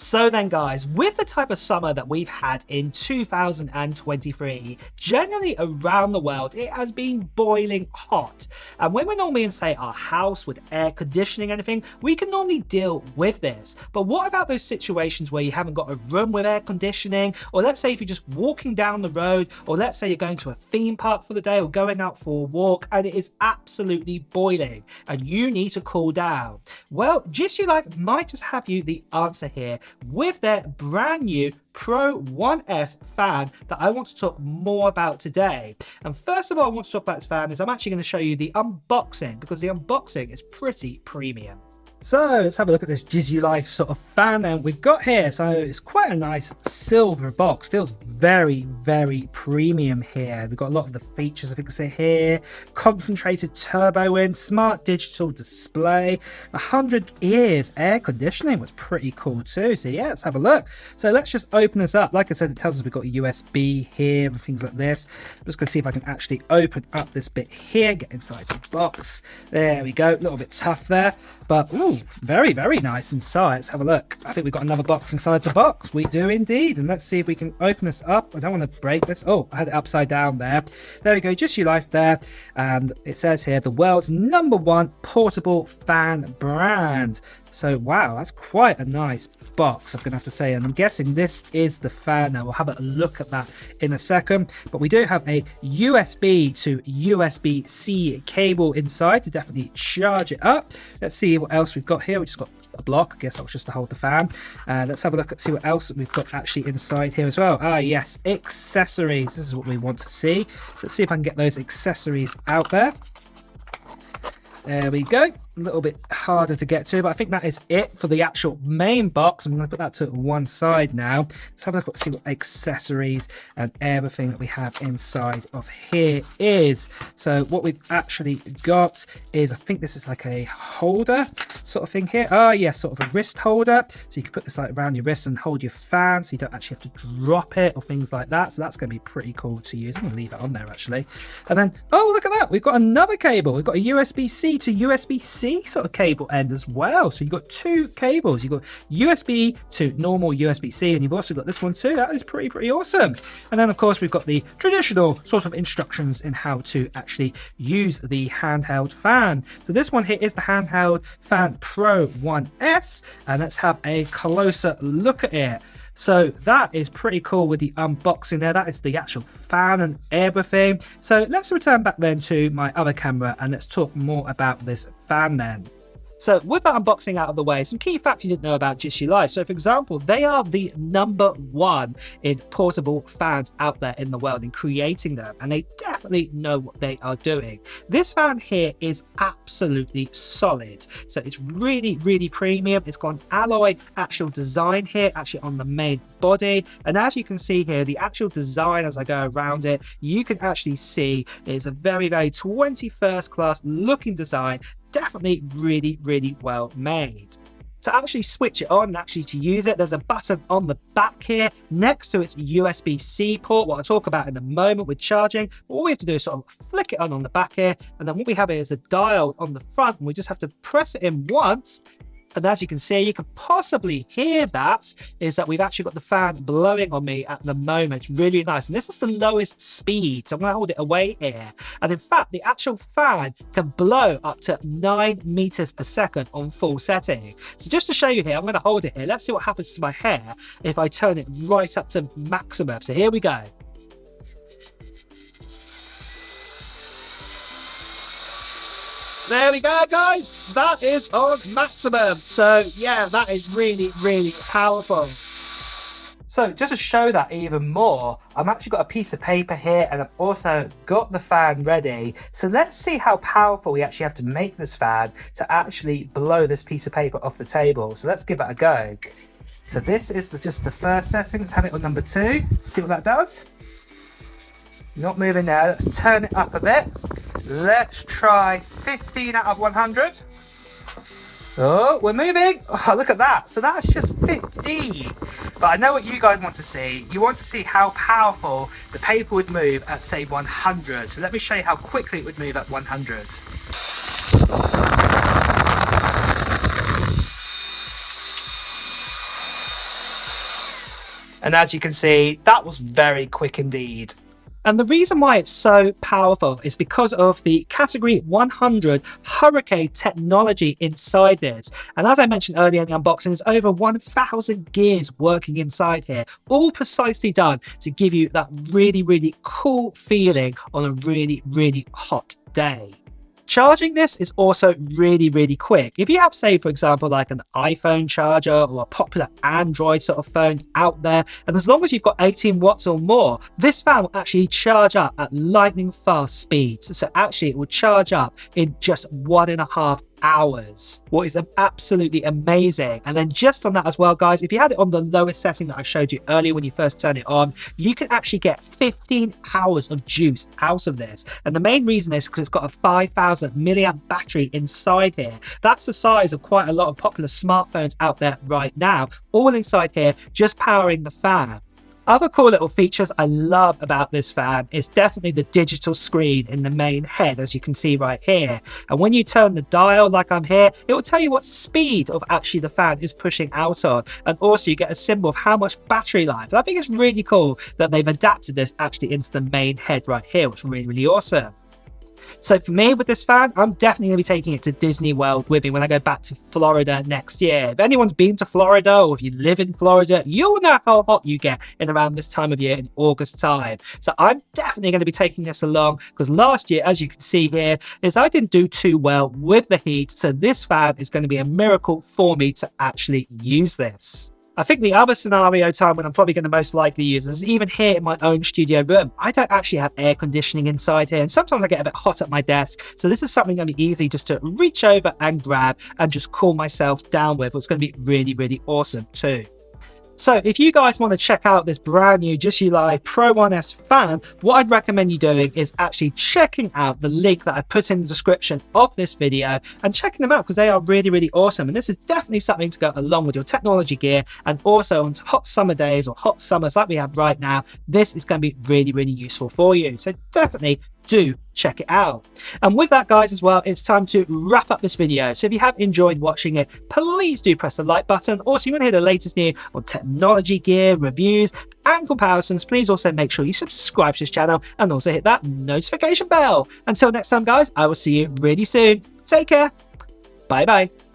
So then guys, with the type of summer that we've had in 2023, generally around the world, it has been boiling hot. And when we're normally in, say, our house with air conditioning and anything, we can normally deal with this. But what about those situations where you haven't got a room with air conditioning, or let's say if you're just walking down the road, or let's say you're going to a theme park for the day or going out for a walk and it is absolutely boiling and you need to cool down? Well, JisuLife might just have you the answer here with their brand new Pro1 S fan that I want to talk more about today. And first of all, I want to talk about this fan is I'm actually going to show you the unboxing, because the unboxing is pretty premium. So let's have a look at this JisuLife sort of fan that we've got here. So it's quite a nice silver box, feels very, very premium here. We've got a lot of the features, I think, say here: concentrated turbo in, smart digital display, 100 ears air conditioning was pretty cool too. So yeah, let's have a look. So let's just open this up. Like I said, it tells us we've got a USB here and things like this. I'm just going to see if I can actually open up this bit here, get inside the box. There we go, a little bit tough there, but ooh, very, very nice inside. Let's have a look. I think we've got another box inside the box. We do indeed. And let's see if we can open this up. I don't want to break this. Oh, I had it upside down there. There we go, JisuLife there. And it says here, the world's #1 portable fan brand. So wow, that's quite a nice box, I'm gonna have to say, and I'm guessing this is the fan. Now we'll have a look at that in a second, but we do have a USB to USB-C cable inside to definitely charge it up. Let's see what else we've got here. We just got a block, I guess that was just to hold the fan. Let's have a look at see what else we've got actually inside here as well. Ah yes, accessories. This is what we want to see. So let's see if I can get those accessories out there. There we go. A little bit harder to get to, but I think that is it for the actual main box. I'm going to put that to one side now. Let's have a look at see what accessories and everything that we have inside of here is. So what we've actually got is, I think this is like a holder sort of thing here. Oh yes, sort of a wrist holder. So you can put this like around your wrist and hold your fan, so you don't actually have to drop it or things like that. So that's going to be pretty cool to use. I'm going to leave it on there actually. And then, oh look at that, we've got another cable. We've got a USB-C to USB-C sort of cable end as well. So you've got two cables. You've got USB to normal USB-C, and you've also got this one too. That is pretty awesome. And then of course we've got the traditional sort of instructions in how to actually use the handheld fan. So this one here is the handheld fan Pro1 S, and let's have a closer look at it. So that is pretty cool with the unboxing there. That is the actual fan and everything. So let's return back then to my other camera and let's talk more about this fan then. So with that unboxing out of the way, some key facts you didn't know about JisuLife. So for example, they are the #1 in portable fans out there in the world in creating them, and they definitely know what they are doing. This fan here is absolutely solid. So it's really, really premium. It's got an alloy actual design here, actually on the main body. And as you can see here, the actual design as I go around it, you can actually see it's a very, very 21st class looking design. Definitely really, really well made. To actually switch it on and actually to use it, there's a button on the back here next to its USB-C port, what I'll talk about in a moment with charging. All we have to do is sort of flick it on the back here, and then what we have here is a dial on the front, and we just have to press it in once. And as you can see, you can possibly hear that, is that we've actually got the fan blowing on me at the moment. Really nice. And this is the lowest speed, so I'm going to hold it away here. And in fact, the actual fan can blow up to 9 meters a second on full setting. So just to show you here, I'm going to hold it here. Let's see what happens to my hair if I turn it right up to maximum. So here we go. There we go, guys. That is on maximum. So yeah, that is really, really powerful. So just to show that even more, I've actually got a piece of paper here, and I've also got the fan ready. So let's see how powerful we actually have to make this fan to actually blow this piece of paper off the table. So let's give it a go. So this is just the first setting. Let's have it on #2. See what that does. Not moving now. Let's turn it up a bit. Let's try 15 out of 100. Oh, we're moving. Oh, look at that. So that's just 15. But I know what you guys want to see. You want to see how powerful the paper would move at, say, 100. So let me show you how quickly it would move at 100. And as you can see, that was very quick indeed. And the reason why it's so powerful is because of the category 100 hurricane technology inside this. And as I mentioned earlier in the unboxing, there's over 1,000 gears working inside here, all precisely done to give you that really, really cool feeling on a really, really hot day. Charging this is also really, really quick. If you have, say, for example, like an iPhone charger or a popular Android sort of phone out there, and as long as you've got 18 watts or more, this fan will actually charge up at lightning fast speeds. So actually it will charge up in just 1.5 hours, what is absolutely amazing. And then just on that as well, guys, if you had it on the lowest setting that I showed you earlier when you first turn it on, you can actually get 15 hours of juice out of this. And the main reason is because it's got a 5,000 milliamp battery inside here. That's the size of quite a lot of popular smartphones out there right now, all inside here, just powering the fan. Other cool little features I love about this fan is definitely the digital screen in the main head, as you can see right here. And when you turn the dial like I'm here, it will tell you what speed of actually the fan is pushing out on. And also you get a symbol of how much battery life. And I think it's really cool that they've adapted this actually into the main head right here, which is really, really awesome. So for me with this fan, I'm definitely going to be taking it to Disney World with me when I go back to Florida next year. If anyone's been to Florida or if you live in Florida, you'll know how hot you get in around this time of year in August time. So I'm definitely going to be taking this along because last year, as you can see here, is I didn't do too well with the heat. So this fan is going to be a miracle for me to actually use this. I think the other scenario time when I'm probably going to most likely use is even here in my own studio room. I don't actually have air conditioning inside here, and sometimes I get a bit hot at my desk. So this is something going to be easy just to reach over and grab and just cool myself down with. It's going to be really, really awesome too. So if you guys want to check out this brand new JisuLife Pro1 S fan, what I'd recommend you doing is actually checking out the link that I put in the description of this video and checking them out because they are really, really awesome. And this is definitely something to go along with your technology gear, and also on hot summer days or hot summers like we have right now, this is going to be really, really useful for you. So definitely do check it out. And with that, guys, as well, it's time to wrap up this video. So if you have enjoyed watching it, please do press the like button. Also, you want to hear the latest news on technology gear, reviews and comparisons, please also make sure you subscribe to this channel and also hit that notification bell. Until next time, guys, I will see you really soon. Take care. Bye bye.